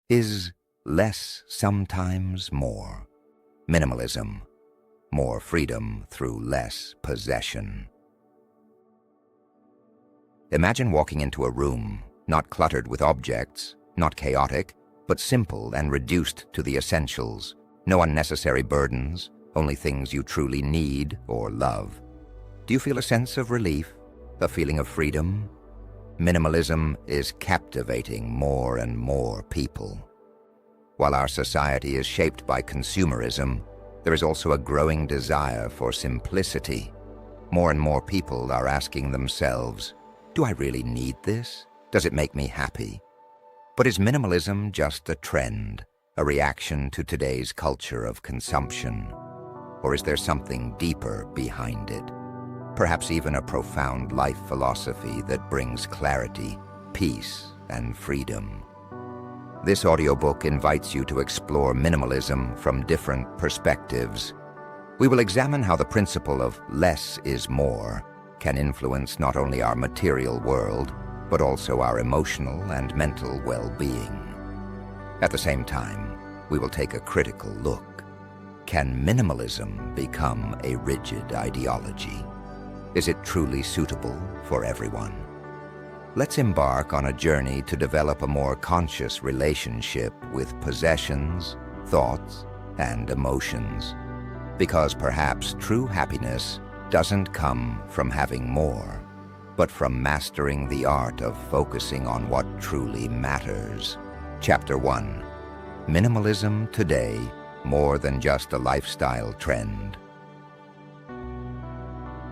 Is less sometimes more? Minimalism, more freedom through less possession. Imagine walking into a room, not cluttered with objects, not chaotic, but simple and reduced to the essentials. No unnecessary burdens, only things you truly need or love. Do you feel a sense of relief, a feeling of freedom? Minimalism is captivating more and more people. While our society is shaped by consumerism, there is also a growing desire for simplicity. More and more people are asking themselves, do I really need this? Does it make me happy? But is minimalism just a trend, a reaction to today's culture of consumption? Or is there something deeper behind it? Perhaps even a profound life philosophy that brings clarity, peace, and freedom. This audiobook invites you to explore minimalism from different perspectives. We will examine how the principle of less is more can influence not only our material world, but also our emotional and mental well-being. At the same time, we will take a critical look. Can minimalism become a rigid ideology? Is it truly suitable for everyone? Let's embark on a journey to develop a more conscious relationship with possessions, thoughts, and emotions. Because perhaps true happiness doesn't come from having more, but from mastering the art of focusing on what truly matters. Chapter 1. Minimalism Today, More Than Just a Lifestyle Trend.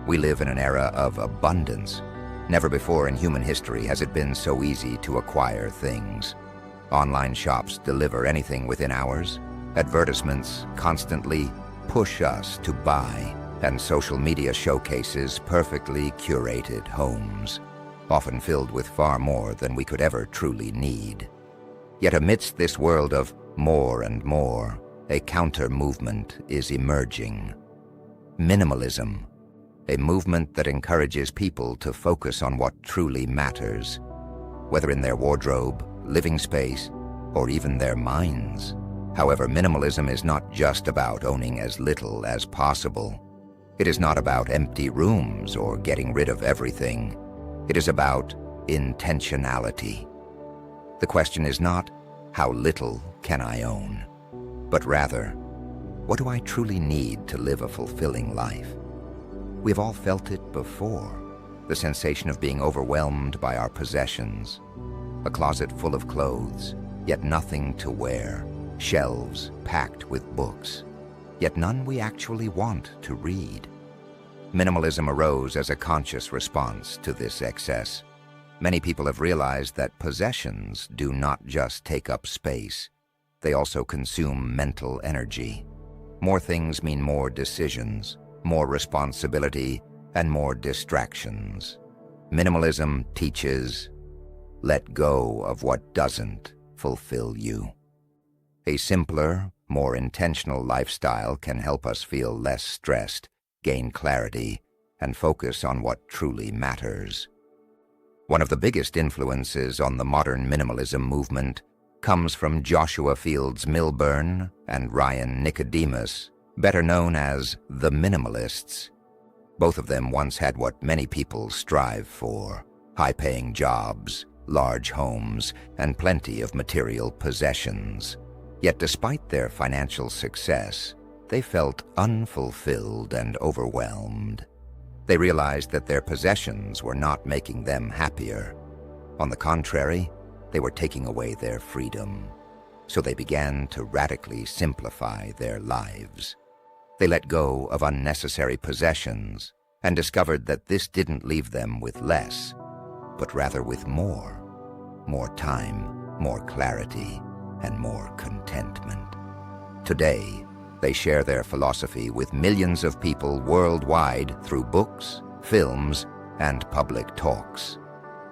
We live in an era of abundance. Never before in human history has it been so easy to acquire things. Online shops deliver anything within hours. Advertisements constantly push us to buy, and social media showcases perfectly curated homes, often filled with far more than we could ever truly need. Yet amidst this world of more and more, a counter-movement is emerging. Minimalism, a movement that encourages people to focus on what truly matters, whether in their wardrobe, living space, or even their minds. However, minimalism is not just about owning as little as possible. It is not about empty rooms or getting rid of everything. It is about intentionality. The question is not, how little can I own? But rather, what do I truly need to live a fulfilling life? We've all felt it before, the sensation of being overwhelmed by our possessions. A closet full of clothes, yet nothing to wear. Shelves packed with books, yet none we actually want to read. Minimalism arose as a conscious response to this excess. Many people have realized that possessions do not just take up space, they also consume mental energy. More things mean more decisions, more responsibility, and more distractions. Minimalism teaches, let go of what doesn't fulfill you. A simpler, more intentional lifestyle can help us feel less stressed, gain clarity, and focus on what truly matters. One of the biggest influences on the modern minimalism movement comes from Joshua Fields Millburn and Ryan Nicodemus, better known as the Minimalists. Both of them once had what many people strive for: high-paying jobs, large homes, and plenty of material possessions. Yet despite their financial success, they felt unfulfilled and overwhelmed. They realized that their possessions were not making them happier. On the contrary, they were taking away their freedom. So they began to radically simplify their lives. They let go of unnecessary possessions and discovered that this didn't leave them with less, but rather with more. More time, more clarity, and more contentment. Today, they share their philosophy with millions of people worldwide through books, films, and public talks.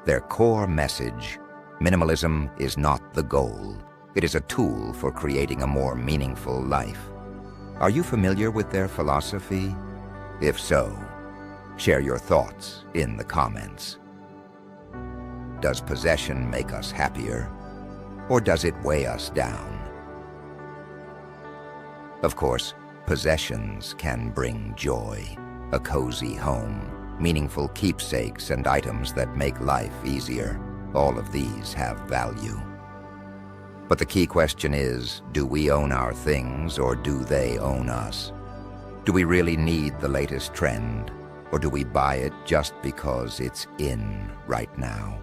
Their core message: minimalism is not the goal. It is a tool for creating a more meaningful life. Are you familiar with their philosophy? If so, share your thoughts in the comments. Does possession make us happier? or does it weigh us down? Of course, possessions can bring joy, a cozy home, meaningful keepsakes, and items that make life easier. All of these have value. But the key question is, do we own our things or do they own us? Do we really need the latest trend, or do we buy it just because it's in right now?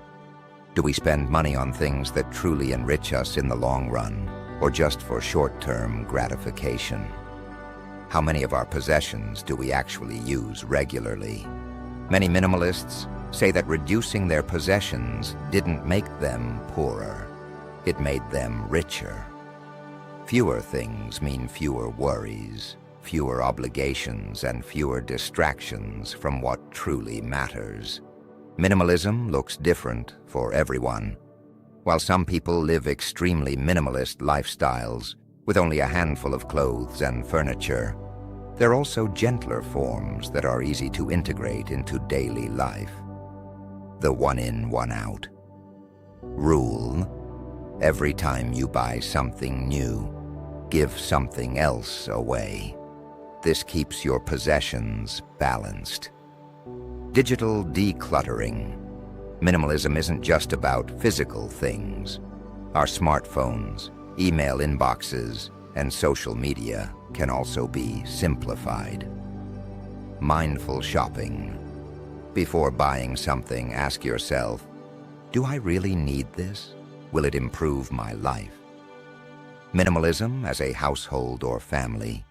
Do we spend money on things that truly enrich us in the long run, or just for short-term gratification? How many of our possessions do we actually use regularly? Many minimalists say that reducing their possessions didn't make them poorer. It made them richer. Fewer things mean fewer worries, fewer obligations, and fewer distractions from what truly matters. Minimalism looks different for everyone. While some people live extremely minimalist lifestyles with only a handful of clothes and furniture, there are also gentler forms that are easy to integrate into daily life. The one in, one out rule: every time you buy something new, give something else away. This keeps your possessions balanced. Digital decluttering. Minimalism isn't just about physical things. Our smartphones, email inboxes, and social media can also be simplified. Mindful shopping. Before buying something, ask yourself, do I really need this? Will it improve my life? Minimalism as a household or family.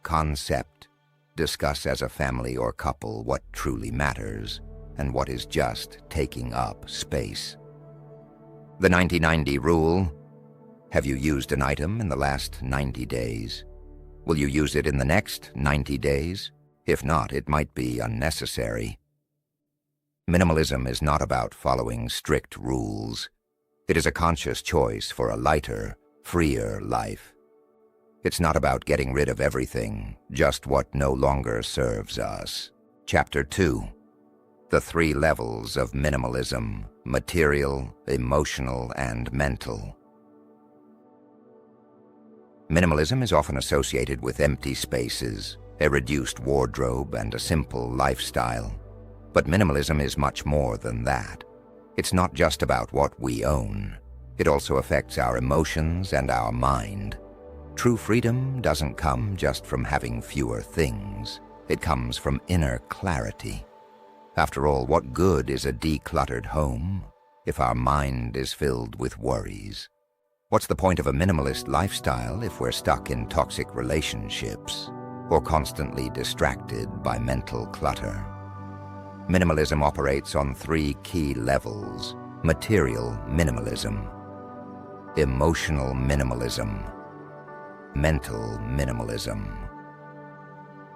Concept. Discuss as a family or couple what truly matters and what is just taking up space. The 90-90 rule. Have you used an item in the last 90 days? Will you use it in the next 90 days? If not, it might be unnecessary. Minimalism is not about following strict rules. It is a conscious choice for a lighter, freer life. It's not about getting rid of everything, just what no longer serves us. Chapter 2. The 3 levels of minimalism: material, emotional, and mental. Minimalism is often associated with empty spaces, a reduced wardrobe, and a simple lifestyle. But minimalism is much more than that. It's not just about what we own. It also affects our emotions and our mind. True freedom doesn't come just from having fewer things. It comes from inner clarity. After all, what good is a decluttered home if our mind is filled with worries? What's the point of a minimalist lifestyle if we're stuck in toxic relationships or constantly distracted by mental clutter? Minimalism operates on 3 key levels: material minimalism, emotional minimalism, mental minimalism.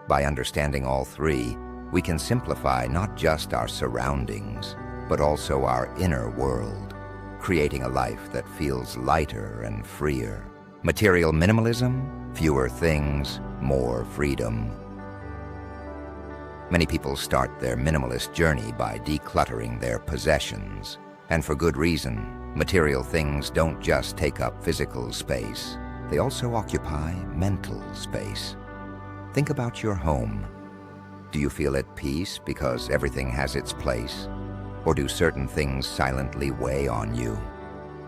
By understanding all 3, we can simplify not just our surroundings, but also our inner world, creating a life that feels lighter and freer. Material minimalism: fewer things, more freedom. Many people start their minimalist journey by decluttering their possessions, and for good reason. Material things don't just take up physical space, they also occupy mental space. Think about your home. Do you feel at peace because everything has its place? Or do certain things silently weigh on you?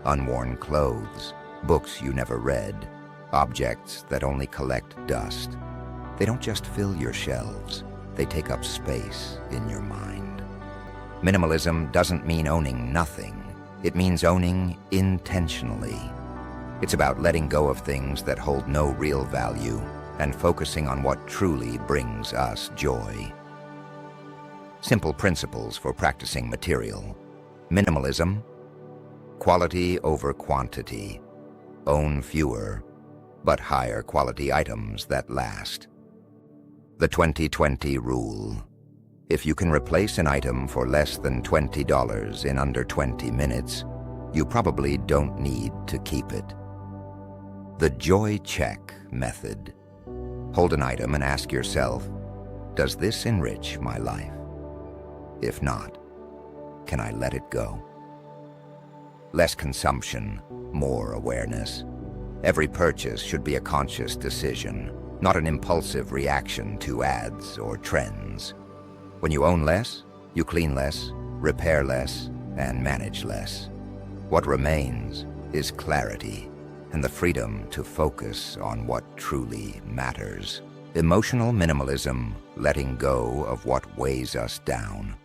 Unworn clothes, books you never read, objects that only collect dust. They don't just fill your shelves, they take up space in your mind. Minimalism doesn't mean owning nothing. It means owning intentionally. It's about letting go of things that hold no real value and focusing on what truly brings us joy. Simple principles for practicing material minimalism: quality over quantity. Own fewer, but higher quality items that last. The 20-20 rule. If you can replace an item for less than $20 in under 20 minutes, you probably don't need to keep it. The joy check method. Hold an item and ask yourself, does this enrich my life? If not, can I let it go? Less consumption, more awareness. Every purchase should be a conscious decision, not an impulsive reaction to ads or trends. When you own less, you clean less, repair less, and manage less. What remains is clarity and the freedom to focus on what truly matters. Emotional minimalism, letting go of what weighs us down.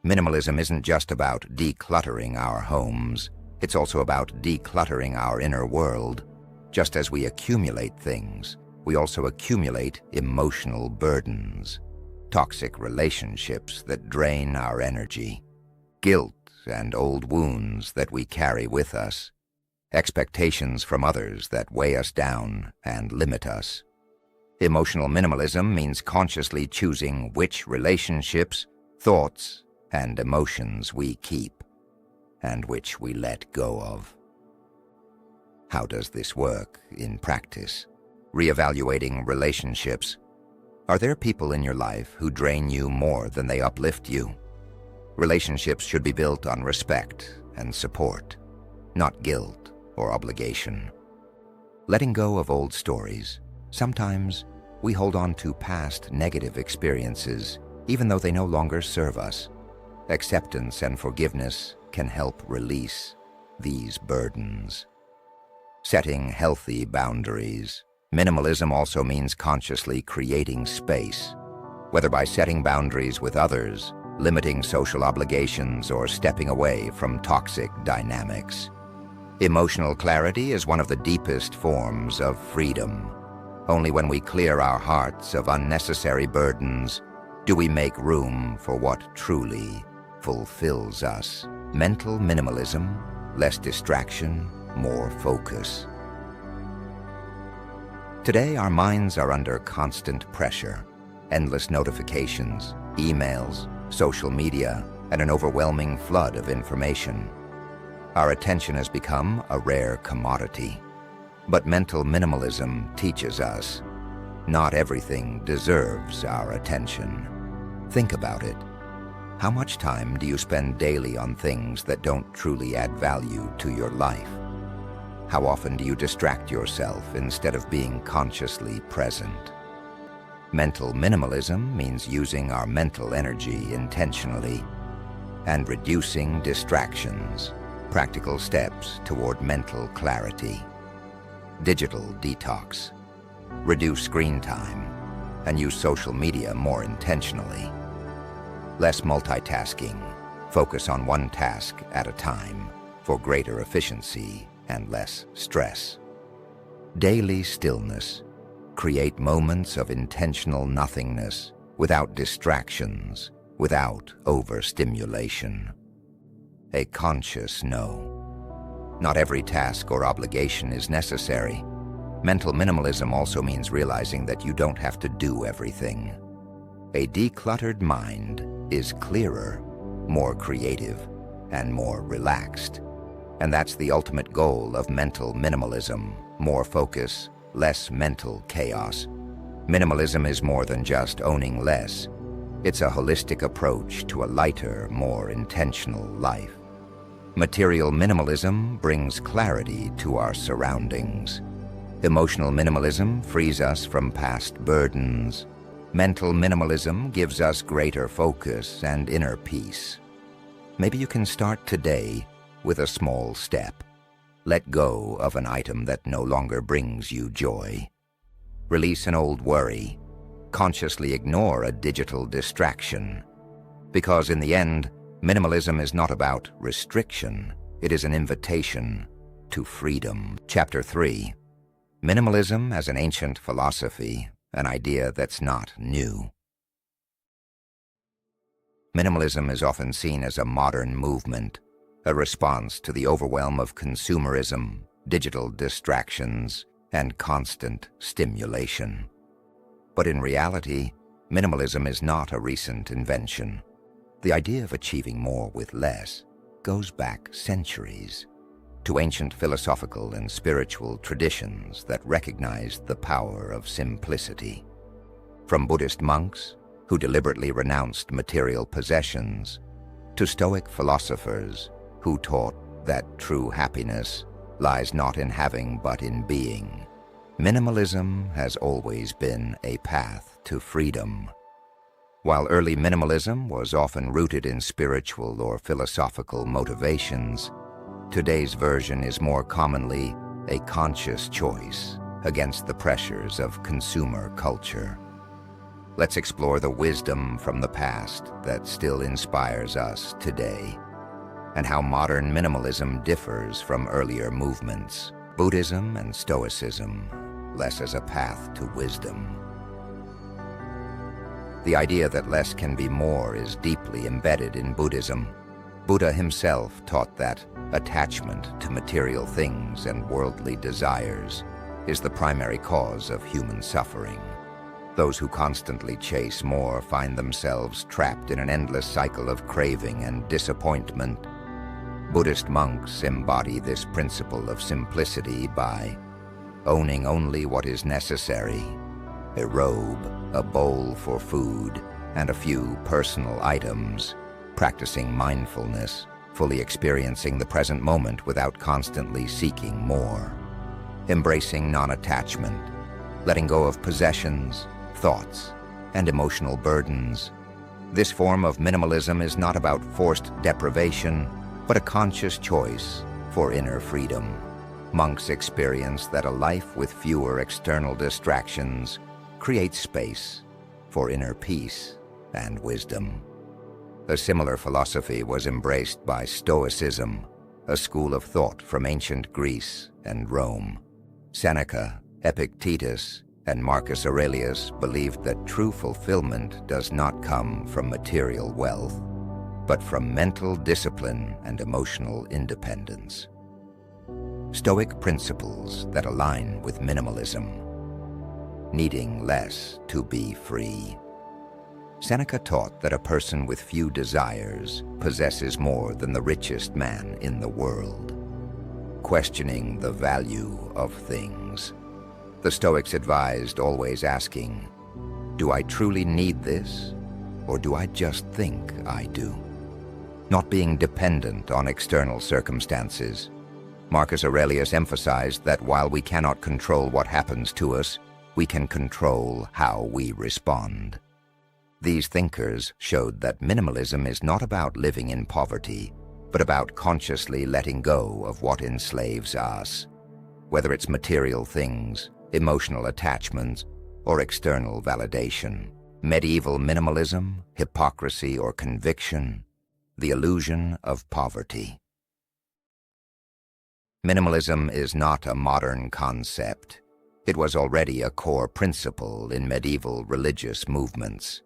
Minimalism isn't just about decluttering our homes. It's also about decluttering our inner world. Just as we accumulate things, we also accumulate emotional burdens, toxic relationships that drain our energy, guilt and old wounds that we carry with us, expectations from others that weigh us down and limit us. Emotional minimalism means consciously choosing which relationships, thoughts, and emotions we keep, and which we let go of. How does this work in practice? Reevaluating relationships. Are there people in your life who drain you more than they uplift you? Relationships should be built on respect and support, not guilt or obligation. Letting go of old stories. Sometimes we hold on to past negative experiences, even though they no longer serve us. Acceptance and forgiveness can help release these burdens. Setting healthy boundaries. Minimalism also means consciously creating space, whether by setting boundaries with others, limiting social obligations, or stepping away from toxic dynamics. Emotional clarity is one of the deepest forms of freedom. Only when we clear our hearts of unnecessary burdens do we make room for what truly fulfills us. Mental minimalism, less distraction, more focus. Today, our minds are under constant pressure. Endless notifications, emails, social media, and an overwhelming flood of information. Our attention has become a rare commodity. But mental minimalism teaches us not everything deserves our attention. Think about it. How much time do you spend daily on things that don't truly add value to your life? How often do you distract yourself instead of being consciously present? Mental minimalism means using our mental energy intentionally and reducing distractions, practical steps toward mental clarity. Digital detox. Reduce screen time and use social media more intentionally. Less multitasking. Focus on one task at a time for greater efficiency and less stress. Daily stillness. Create moments of intentional nothingness without distractions, without overstimulation. A conscious no. Not every task or obligation is necessary. Mental minimalism also means realizing that you don't have to do everything. A decluttered mind is clearer, more creative, and more relaxed. And that's the ultimate goal of mental minimalism: more focus, less mental chaos. Minimalism is more than just owning less. It's a holistic approach to a lighter, more intentional life. Material minimalism brings clarity to our surroundings. Emotional minimalism frees us from past burdens. Mental minimalism gives us greater focus and inner peace. Maybe you can start today with a small step. Let go of an item that no longer brings you joy. Release an old worry. Consciously ignore a digital distraction. Because in the end, minimalism is not about restriction. It is an invitation to freedom. Chapter 3. Minimalism as an ancient philosophy, an idea that's not new. Minimalism is often seen as a modern movement, a response to the overwhelm of consumerism, digital distractions, and constant stimulation. But in reality, minimalism is not a recent invention. The idea of achieving more with less goes back centuries, to ancient philosophical and spiritual traditions that recognized the power of simplicity. From Buddhist monks who deliberately renounced material possessions, to Stoic philosophers who taught that true happiness lies not in having but in being. Minimalism has always been a path to freedom. While early minimalism was often rooted in spiritual or philosophical motivations, today's version is more commonly a conscious choice against the pressures of consumer culture. Let's explore the wisdom from the past that still inspires us today, and how modern minimalism differs from earlier movements, Buddhism and Stoicism, less as a path to wisdom. The idea that less can be more is deeply embedded in Buddhism. Buddha himself taught that attachment to material things and worldly desires is the primary cause of human suffering. Those who constantly chase more find themselves trapped in an endless cycle of craving and disappointment. Buddhist monks embody this principle of simplicity by owning only what is necessary: a robe, a bowl for food, and a few personal items, practicing mindfulness, fully experiencing the present moment without constantly seeking more, embracing non-attachment, letting go of possessions, thoughts, and emotional burdens. This form of minimalism is not about forced deprivation, but a conscious choice for inner freedom. Monks experience that a life with fewer external distractions creates space for inner peace and wisdom. A similar philosophy was embraced by Stoicism, a school of thought from ancient Greece and Rome. Seneca, Epictetus, and Marcus Aurelius believed that true fulfillment does not come from material wealth, but from mental discipline and emotional independence. Stoic principles that align with minimalism. Needing less to be free. Seneca taught that a person with few desires possesses more than the richest man in the world. Questioning the value of things. The Stoics advised always asking, do I truly need this, or do I just think I do? Not being dependent on external circumstances. Marcus Aurelius emphasized that while we cannot control what happens to us, we can control how we respond. These thinkers showed that minimalism is not about living in poverty, but about consciously letting go of what enslaves us, whether it's material things, emotional attachments, or external validation. Medieval minimalism, hypocrisy, or conviction, the illusion of poverty. Minimalism is not a modern concept. It was already a core principle in medieval religious movements.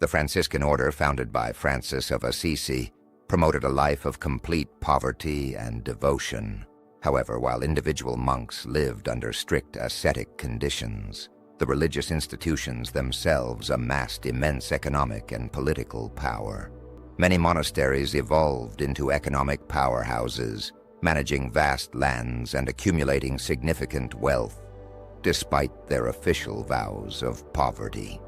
The Franciscan order, founded by Francis of Assisi, promoted a life of complete poverty and devotion. However, while individual monks lived under strict ascetic conditions, the religious institutions themselves amassed immense economic and political power. Many monasteries evolved into economic powerhouses, managing vast lands and accumulating significant wealth, despite their official vows of poverty.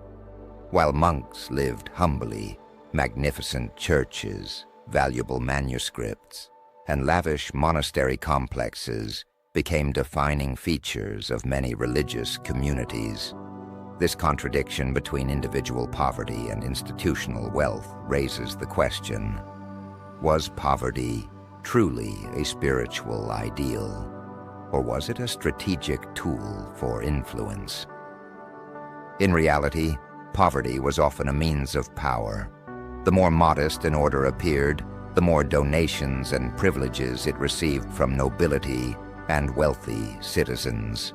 While monks lived humbly, magnificent churches, valuable manuscripts, and lavish monastery complexes became defining features of many religious communities. This contradiction between individual poverty and institutional wealth raises the question, was poverty truly a spiritual ideal, or was it a strategic tool for influence? In reality, poverty was often a means of power. The more modest an order appeared, the more donations and privileges it received from nobility and wealthy citizens.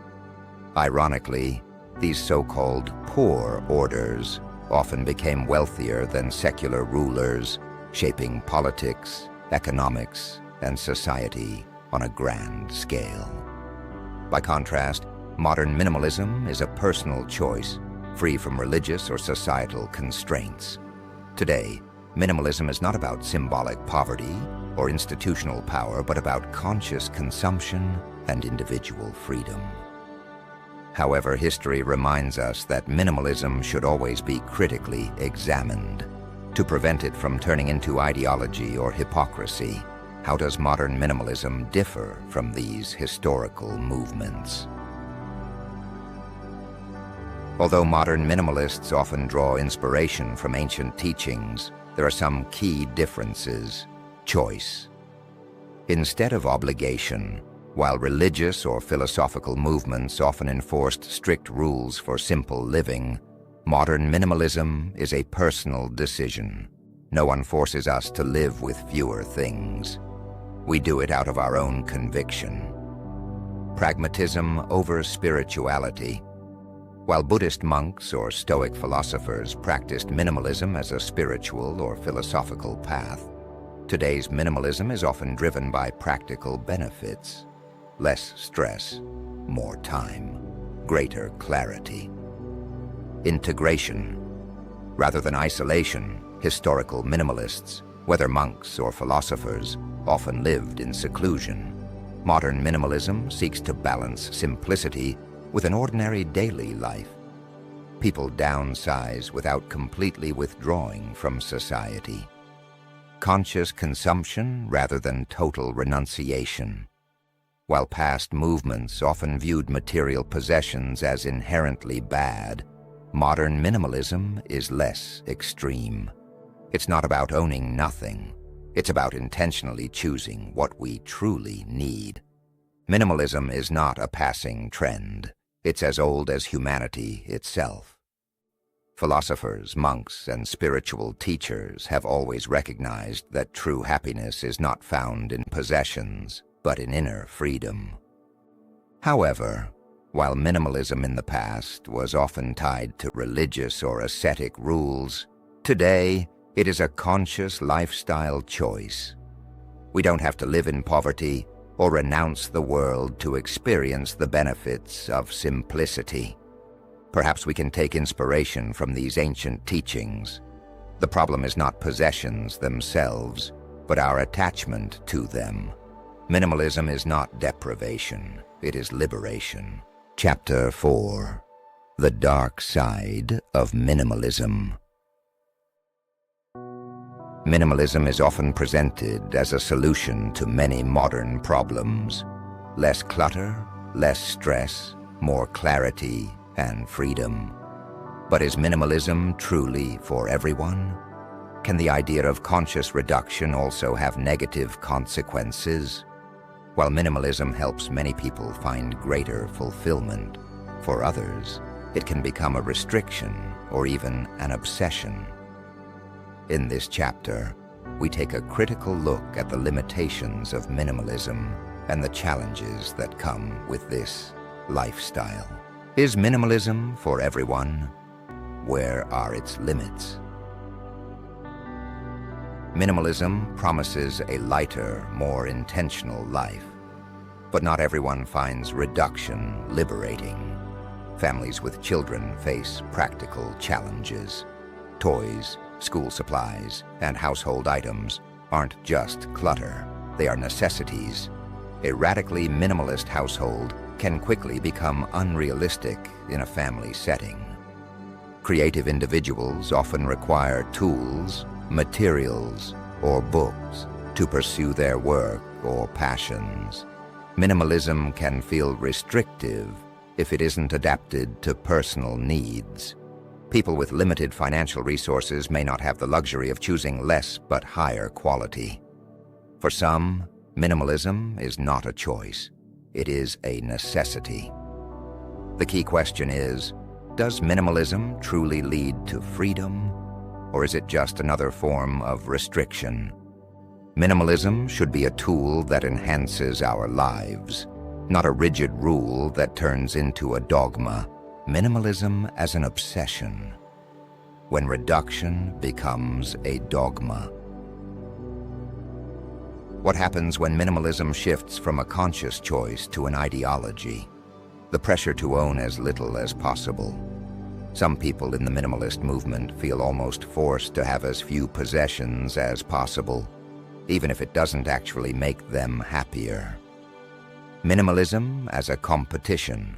Ironically, these so-called poor orders often became wealthier than secular rulers, shaping politics, economics, and society on a grand scale. By contrast, modern minimalism is a personal choice, free from religious or societal constraints. Today, minimalism is not about symbolic poverty or institutional power, but about conscious consumption and individual freedom. However, history reminds us that minimalism should always be critically examined to prevent it from turning into ideology or hypocrisy. How does modern minimalism differ from these historical movements? Although modern minimalists often draw inspiration from ancient teachings, there are some key differences. Choice. Instead of obligation, while religious or philosophical movements often enforced strict rules for simple living, modern minimalism is a personal decision. No one forces us to live with fewer things. We do it out of our own conviction. Pragmatism over spirituality. While Buddhist monks or Stoic philosophers practiced minimalism as a spiritual or philosophical path, today's minimalism is often driven by practical benefits. Less stress, more time, greater clarity. Integration. Rather than isolation, historical minimalists, whether monks or philosophers, often lived in seclusion. Modern minimalism seeks to balance simplicity with an ordinary daily life. People downsize without completely withdrawing from society. Conscious consumption rather than total renunciation. While past movements often viewed material possessions as inherently bad, modern minimalism is less extreme. It's not about owning nothing. It's about intentionally choosing what we truly need. Minimalism is not a passing trend. It's as old as humanity itself. Philosophers, monks, and spiritual teachers have always recognized that true happiness is not found in possessions, but in inner freedom. However, while minimalism in the past was often tied to religious or ascetic rules, today it is a conscious lifestyle choice. We don't have to live in poverty or renounce the world to experience the benefits of simplicity. Perhaps we can take inspiration from these ancient teachings. The problem is not possessions themselves, but our attachment to them. Minimalism is not deprivation, it is liberation. Chapter 4. The Dark Side of Minimalism. Minimalism is often presented as a solution to many modern problems. Less clutter, less stress, more clarity and freedom. But is minimalism truly for everyone? Can the idea of conscious reduction also have negative consequences? While minimalism helps many people find greater fulfillment, for others, it can become a restriction or even an obsession. In this chapter, we take a critical look at the limitations of minimalism and the challenges that come with this lifestyle. Is minimalism for everyone? Where are its limits? Minimalism promises a lighter, more intentional life. But not everyone finds reduction liberating. Families with children face practical challenges. Toys, school supplies, and household items aren't just clutter, they are necessities. A radically minimalist household can quickly become unrealistic in a family setting. Creative individuals often require tools, materials, or books to pursue their work or passions. Minimalism can feel restrictive if it isn't adapted to personal needs. People with limited financial resources may not have the luxury of choosing less but higher quality. For some, minimalism is not a choice. It is a necessity. The key question is, does minimalism truly lead to freedom, or is it just another form of restriction? Minimalism should be a tool that enhances our lives, not a rigid rule that turns into a dogma. Minimalism as an obsession, when reduction becomes a dogma. What happens when minimalism shifts from a conscious choice to an ideology? The pressure to own as little as possible. Some people in the minimalist movement feel almost forced to have as few possessions as possible, even if it doesn't actually make them happier. Minimalism as a competition.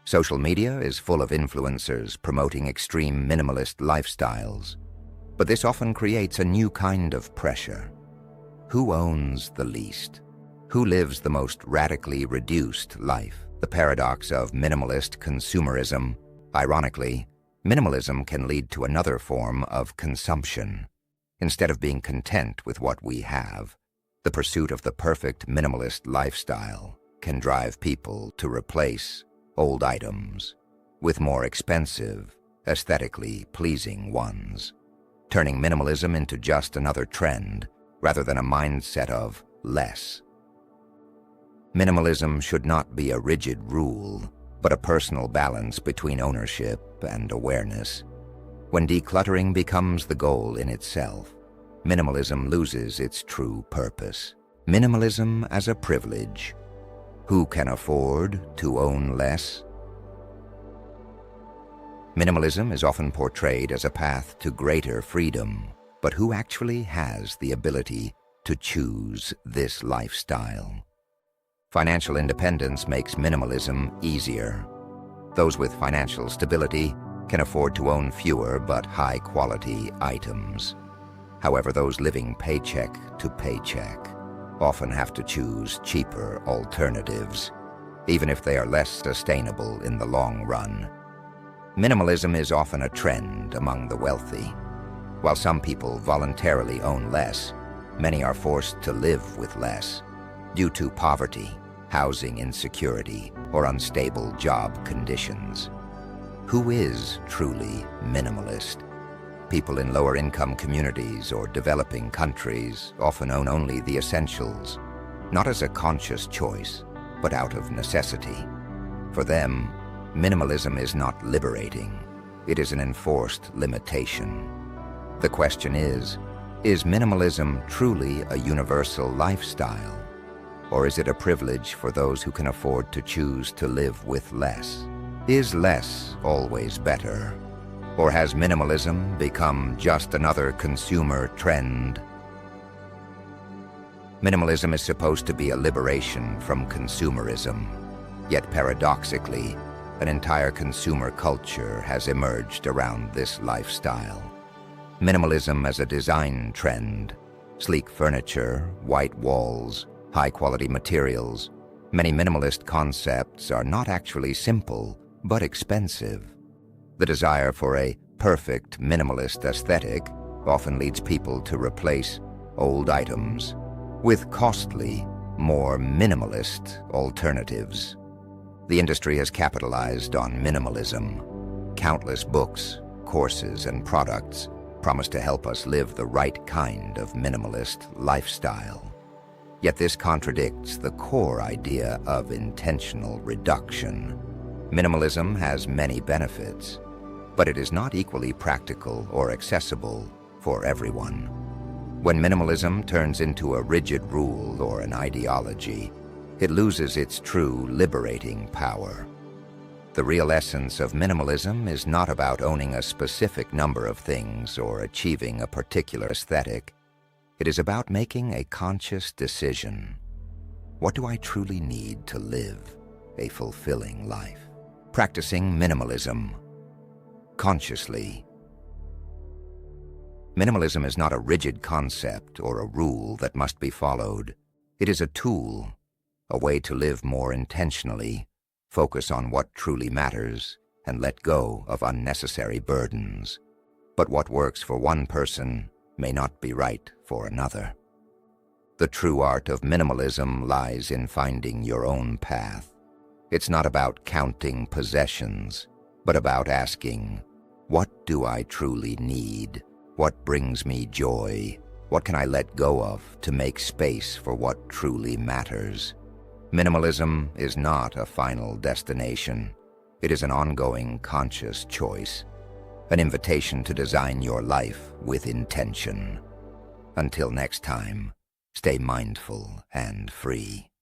Social media is full of influencers promoting extreme minimalist lifestyles, but this often creates a new kind of pressure. Who owns the least? Who lives the most radically reduced life? The paradox of minimalist consumerism. Ironically, minimalism can lead to another form of consumption. Instead of being content with what we have, the pursuit of the perfect minimalist lifestyle can drive people to replace old items with more expensive, aesthetically pleasing ones, turning minimalism into just another trend rather than a mindset of less. Minimalism should not be a rigid rule, but a personal balance between ownership and awareness. When decluttering becomes the goal in itself, minimalism loses its true purpose. Minimalism as a privilege. Who can afford to own less? Minimalism is often portrayed as a path to greater freedom, but who actually has the ability to choose this lifestyle? Financial independence makes minimalism easier. Those with financial stability can afford to own fewer but high-quality items. However, those living paycheck to paycheck often have to choose cheaper alternatives, even if they are less sustainable in the long run. Minimalism is often a trend among the wealthy. While some people voluntarily own less, many are forced to live with less due to poverty, housing insecurity, or unstable job conditions. Who is truly minimalist? People in lower-income communities or developing countries often own only the essentials, not as a conscious choice, but out of necessity. For them, minimalism is not liberating. It is an enforced limitation. The question is minimalism truly a universal lifestyle? Or is it a privilege for those who can afford to choose to live with less? Is less always better? Or has minimalism become just another consumer trend? Minimalism is supposed to be a liberation from consumerism, yet paradoxically, an entire consumer culture has emerged around this lifestyle. Minimalism as a design trend, sleek furniture, white walls, high-quality materials. Many minimalist concepts are not actually simple, but expensive. The desire for a perfect minimalist aesthetic often leads people to replace old items with costly, more minimalist alternatives. The industry has capitalized on minimalism. Countless books, courses, and products promise to help us live the right kind of minimalist lifestyle. Yet this contradicts the core idea of intentional reduction. Minimalism has many benefits, but it is not equally practical or accessible for everyone. When minimalism turns into a rigid rule or an ideology, it loses its true liberating power. The real essence of minimalism is not about owning a specific number of things or achieving a particular aesthetic. It is about making a conscious decision. What do I truly need to live a fulfilling life? Practicing minimalism consciously. Minimalism is not a rigid concept or a rule that must be followed. It is a tool, a way to live more intentionally, focus on what truly matters, and let go of unnecessary burdens. But what works for one person may not be right for another. The true art of minimalism lies in finding your own path. It's not about counting possessions, but about asking, what do I truly need? What brings me joy? What can I let go of to make space for what truly matters? Minimalism is not a final destination. It is an ongoing conscious choice, an invitation to design your life with intention. Until next time, stay mindful and free.